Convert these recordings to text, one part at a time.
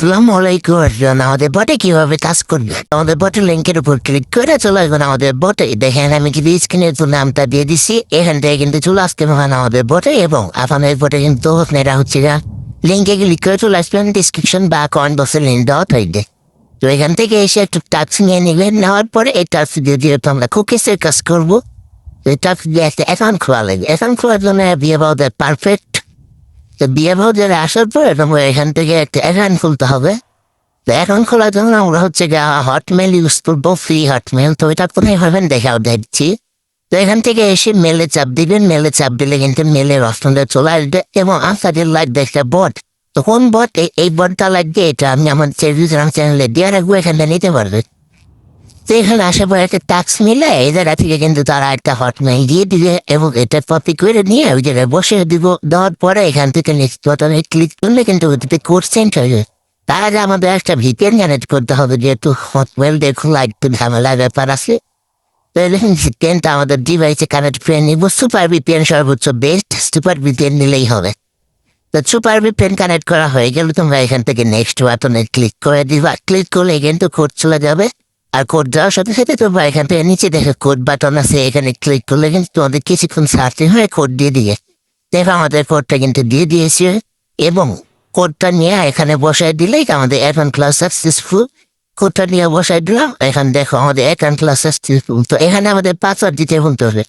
আসসালামু আলাইকুম everyone, আমাদের বটে কিভাবে কাজ করবে। আমাদের বটে লিঙ্কের উপর ক্লিক করে চলে আসবেন আমাদের বটে। দেখেন আমি কিন্তু স্ক্রিনে তো নামটা দিয়ে দিচ্ছি, এখান থেকে কিন্তু চলে আসতে পারেন আমাদের বটে। এবং আপনাদের বটে কিন্তু আপনারা হচ্ছে গা লিঙ্কে ক্লিক করে চলে আসবেন, ডিসক্রিপশন বা কমেন্ট বক্সে লিঙ্ক দেওয়া থাকবে। তো এখান থেকে এসে একটু টাস্ক নিয়ে নেবেন, নেওয়ার পরে এই টাস্ক দিয়ে যেহেতু আমরা কুকিসের কাজ করবো, এই টাস্ক দিয়ে একটা অ্যাকাউন্ট খোলা লাগবে। অ্যাকাউন্ট খোলার জন্য বি অ্যাবাউট দ্যাট পারফেক্ট। তো বিয়ে ভাউজারে আসার পরে তোমার এখান থেকে একটা অ্যাকাউন্ট খুলতে হবে। তো অ্যাকাউন্ট খোলার জন্য আমরা হচ্ছে গিয়ে হটমেল ইউজ করবো, ফ্রি হটমেল। তো এটা কোথায় হবেন দেখাও দিচ্ছি। তো এখান থেকে এসে মেলে চাপ দিবেন, মেলে চাপ দিলে কিন্তু মেলের অপশনটা চলে আসবে এবং আপনাদের লাগবে একটা বট। তো কোন বট? এই বটটা লাগবে, এটা আমি আমার চ্যানেলে দিয়ে রাখবো, এখানটা নিতে পারবে। তো এখানে আসার পর একটা টাস্ক মিলে এই জায়গা থেকে কিন্তু তারা একটা হটমেল দিয়ে দিবে এবং এটা কপি করে নিয়ে ওই জায়গায় বসে দিব। দেওয়ার পরে এখান থেকে নেক্সট বাটনে ক্লিক করলে কিন্তু ওটিতে কোড সেন্ড হয়ে যাবে। তার আগে আমাদের একটা ভিপিএন কানেক্ট করতে হবে, যেহেতু হটমেল দেখুন একটু ঝামেলার ব্যাপার আছে। তো এরকম ভিপিএনটা আমাদের ডিভাইসে কানেক্ট করে নিব। সুপার ভিপিএন সর্বোচ্চ বেস্ট, সুপার ভিপিএন নিলেই হবে। তো সুপার ভিপিএন কানেক্ট করা হয়ে গেলে তোমরা এখান থেকে নেক্সট বাটনে ক্লিক করে দিবা। ক্লিক করলে কিন্তু কোড চলে যাবে। আর কোড দেওয়ার সাথে সাথে তোমরা এখান থেকে নিচে দেখে কোড বাটন আছে, এখানে ক্লিক করলে কিন্তু তোমাদের কিছুক্ষণ সার্চিং হয়ে কোড দিয়ে দিয়ে দেখো আমাদের কোডটা কিন্তু দিয়ে দিয়েছে। এবং কোডটা নিয়ে এখানে বসাই দিলেই আমাদের অ্যাকাউন্ট ক্লাস সাকসেসফুল। কোডটা নিয়ে বসাই দিলাম, এখানে দেখো আমাদের অ্যাকাউন্ট ক্লাস সাকসেসফুল। তো এখানে আমাদের পাসওয়ার্ড দিতে বলতে হবে।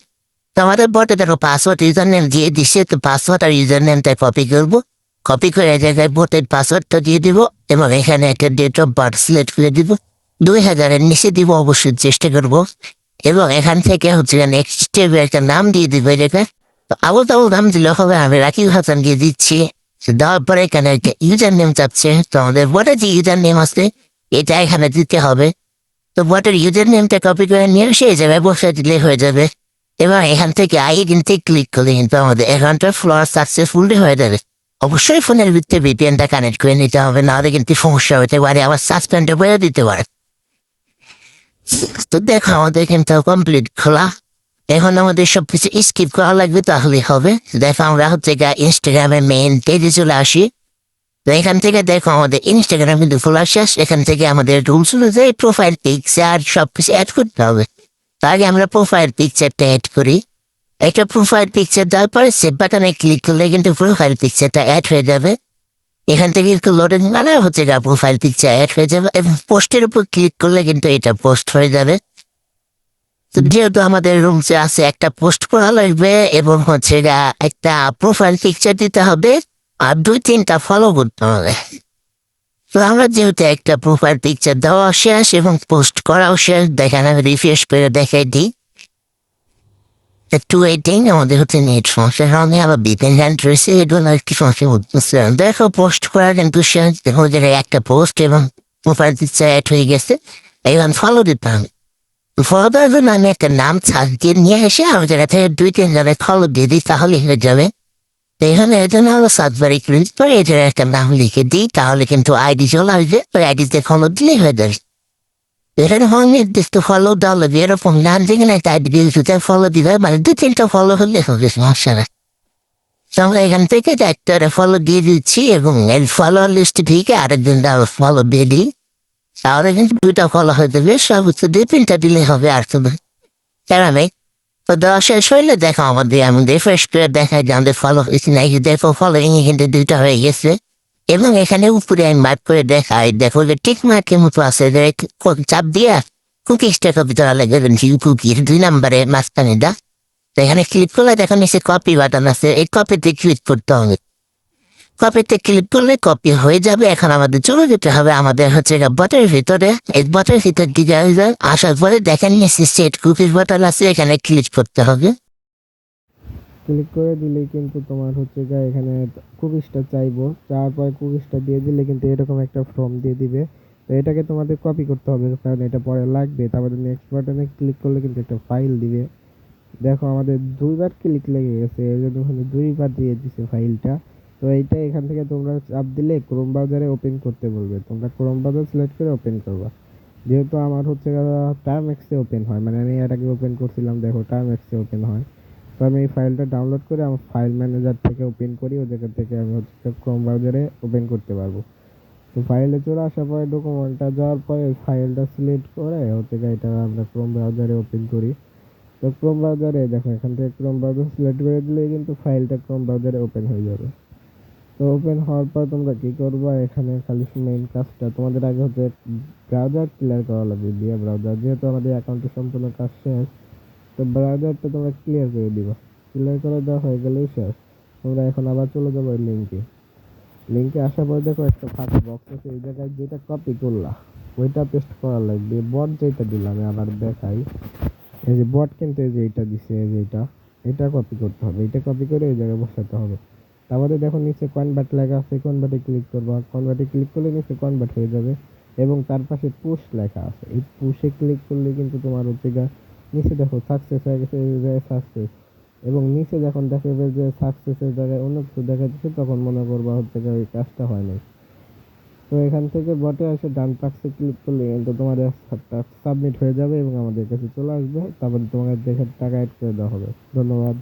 তো আমাদের বটে দেখো পাসওয়ার্ড ইউজার নেম দিয়ে দিচ্ছে। তো পাসওয়ার্ড আর ইউজার নেমটা কপি করবো, কপি করে এই জায়গায় ভোটের পাসওয়ার্ডটা দিয়ে দিব এবং এখানে একটা ডেট অফ বার্থ সিলেক্ট করে দিব। 2000-এর নিচে দিব অবশ্যই, চেষ্টা করবো। এবং এখান থেকে হচ্ছে নেক্সট স্টেপে একটা নাম দিয়ে দিব এটাকে। তো আবুল তাবুল নাম দিলে হবে, আমি রাকিব হাসান দিয়ে দিচ্ছি। দেওয়ার পরে এখানে একটা ইউজার নেম চাচ্ছে। তো আমাদের বটের যে ইউজার নেম আছে এটা এখানে দিতে হবে। তো বটের ইউজার নেমটা কপি করে নিয়ে সেই জায়গায় বসে দিলে হয়ে যাবে। এবং এখান থেকে আইডেন্টি ক্লিক করলে কিন্তু আমাদের অ্যাকাউন্টটা ফ্লোর সাকসেসফুলি হয়ে যাবে। অবশ্যই ফোনের ভিতরে ভিপিএনটা কানেক্ট করে নিতে হবে, নাহলে কিন্তু সমস্যা হতে পারে, আবার সাসপেন্ডে বলে দিতে পারে। তো দেখো আমাদের কিন্তু কমপ্লিট খোলা। এখন আমাদের সবকিছু স্কিপ করা লাগবে, তাহলে হবে। দেখো আমরা হচ্ছে ইনস্টাগ্রামের মেইন পেজে চলে আসি। তো এখান থেকে দেখো আমাদের ইনস্টাগ্রাম কিন্তু খোলা শেষ। এখান থেকে আমাদের রুলস অনুযায়ী প্রোফাইল পিকচার সবকিছু অ্যাড করতে হবে। তার আগে আমরা প্রোফাইল পিকচারটা অ্যাড করি। একটা প্রোফাইল পিকচার দেওয়ার পরে সেভ বাটনে ক্লিক করলে কিন্তু প্রোফাইল পিকচারটা অ্যাড হয়ে যাবে। এখান থেকে একটু লোডিং মানে হচ্ছে প্রোফাইল পিকচার অ্যাড হয়ে যাবে এবং পোস্টের উপর ক্লিক করলে কিন্তু এটা পোস্ট হয়ে যাবে। তো যেহেতু আমাদের রুমসে আছে একটা পোস্ট করা লাগবে এবং হচ্ছে একটা প্রোফাইল পিকচার দিতে হবে আর 2-3টা ফলো করতে হবে। তো আমরা যেহেতু একটা প্রোফাইল পিকচার দেওয়া শেষ এবং পোস্ট করাও শেষ, দেখেন আমি রিফ্রেশ করে দেখাই দিই। একটু ওয়েটিং, আমাদের হচ্ছে নেট সমস্যার কারণে আবার বিপেন্ডেন্ট রয়েছে, এগুলো আর কি সমস্যা হচ্ছে। দেখো পোস্ট করা কিন্তু শেষ, দেখো একটা পোস্ট এবং প্রোফাইল পিকচার অ্যাড হয়ে গেছে। এখন ফলো দিতে হবে। ফলো দেওয়ার জন্য আমি একটা নাম দিয়ে নিয়ে এসে আমি জায়গা থেকে 2-3 জনের ফলো দিয়ে দিই, তাহলে হয়ে যাবে। তো এখানে এর জন্য আমরা সার্চবারে ক্লিক করে এটার একটা নাম লিখে দিই, তাহলে কিন্তু আইডি চলে আসবে। ওই আইডিতে ফলো দিলেই হয়ে যাবে। এখানে হয় নির্দিষ্ট ফলো দেওয়া লাগবে, এরকম নাম যেখানে একটা আইডি দিয়ে ফলো দিবে, মানে 2-3টা ফলো হলে হবে, সমস্যা না। তো আমরা এখান থেকে একটা ফলো দিয়ে দিচ্ছি এবং এই ফলোয়ার লিস্ট থেকে আরেকদিন ফলো দিয়ে দিই, তাহলে কিন্তু 2টা ফলো হয়ে যাবে। সর্বোচ্চ 2-3টা দিলে হবে, আর তো কেন নেই। তো দেওয়া শেষ হইলে দেখো আমাদের আমি রিফ্রেশ করে দেখাই যে আমাদের ফলো হয়েছে নাকি। দেখো ফলোইং কিন্তু 2টা হয়ে গেছে এবং এখানে উপরে আমি মার্ক করে দেখাই, দেখো যে টিক মার্কের মতো আছে, যে চাপ দিয়া কুকিজটা কপি করা লাগবে, কুকির 2 নম্বরে মাঝখানে দা। তো এখানে ক্লিক করলে দেখো নিচে কপি বাটন আছে, এই কপিতে ক্লিক করতে হবে। কপিতে ক্লিক করলে কপি হয়ে যাবে। এখন আমাদের চলে যেতে হবে আমাদের হচ্ছে বটের ভিতরে। এই বটের ভিতর দিকে আসার পরে দেখেন নিচে সেট কুকিজ বাটন আছে, এখানে ক্লিক করতে হবে। ক্লিক করে দিলেই কিন্তু তোমার হচ্ছে এখানে কুকিজটা চাইবো, চাওয়ার পরে কুকিজটা দিয়ে দিলে কিন্তু এরকম একটা ফর্ম দিয়ে দিবে। তো এটাকে তোমাদের কপি করতে হবে, কারণ এটা পরে লাগবে। তারপরে নেক্সট বাটনে ক্লিক করলে কিন্তু একটা ফাইল দিবে। দেখো আমাদের 2বার ক্লিক লেগে গেছে, এই জন্য ওখানে 2বার দিয়ে দিছে ফাইলটা। তো এইটা এখান থেকে তোমরা চাপ দিলে ক্রোম ব্রাউজারে ওপেন করতে বলবে, তোমরা ক্রোম ব্রাউজার সিলেক্ট করে ওপেন করবা। যেহেতু আমার হচ্ছে টার্মএক্সে ওপেন হয়, মানে আমি এটাকে ওপেন করছিলাম, দেখো টার্মএক্সে ওপেন হয়। তো আমি এই ফাইলটা ডাউনলোড করে আমার ফাইল ম্যানেজার থেকে ওপেন করি, ওই জায়গা থেকে আমি হচ্ছে ক্রোম ব্রাউজারে ওপেন করতে পারবো। তো ফাইলে চলে আসার পরে ডকুমেন্টটা যাওয়ার পরে ফাইলটা সিলেক্ট করে হচ্ছে গিয়ে এটা আমরা ক্রোম ব্রাউজারে ওপেন করি। তো ক্রোম ব্রাউজারে দেখো এখান থেকে ক্রোম ব্রাউজার সিলেক্ট করে দিলে কিন্তু ফাইলটা ক্রোম ব্রাউজারে ওপেন হয়ে যাবে। তো ওপেন হওয়ার পর তোমরা কি করবা, এখানে খালি মেইন কাজটা তোমাদের আগে হচ্ছে ব্রাউজার ক্লিয়ার করা লাগবে দিয়ে ব্রাউজার, যেহেতু আমাদের অ্যাকাউন্টে সম্পূর্ণ কাজ শেষ। তো ব্রাউজারটা তোমরা ক্লিয়ার করে দিবা। ক্লিয়ার করে দেওয়া হয়ে গেলেই শেষ। তোমরা এখন আবার চলে যাবো ওই লিঙ্কে আসার পর দেখো একটা ফাঁকা বক্স আছে, এই জায়গায় যেটা কপি করলা ওইটা পেস্ট করা লাগবে। বট যেটা দিলাম আমি আবার দেখাই, এই যে বট কিন্তু এই যে এটা দিছে, এই যে এটা কপি করতে হবে। এটা কপি করে এই জায়গায় বসাতে হবে। তারপরে দেখো নিচে কনভার্ট লেখা আছে, কনভার্টে ক্লিক করবা। কনভার্টে ক্লিক করলে নিচে কনভার্ট হয়ে যাবে এবং তার পাশে পুশ লেখা আছে, এই পুশে ক্লিক করলে কিন্তু তোমার হচ্ছে গা নিচে দেখো সাকসেস হয়ে গেছে, এই জায়গায় সাকসেস। এবং নিচে যখন দেখাবে যে সাকসেসের জায়গায় অন্য কিছু দেখা যাচ্ছে তখন মনে করবা হচ্ছে গা ওই কাজটা হয় নাই। তো এখান থেকে বটে এসে ডান পাশে ক্লিক করলে কিন্তু তোমার সাবমিট হয়ে যাবে এবং আমাদের কাছে চলে আসবে। তারপরে তোমাকে দেখে টাকা অ্যাড করে দেওয়া হবে। ধন্যবাদ।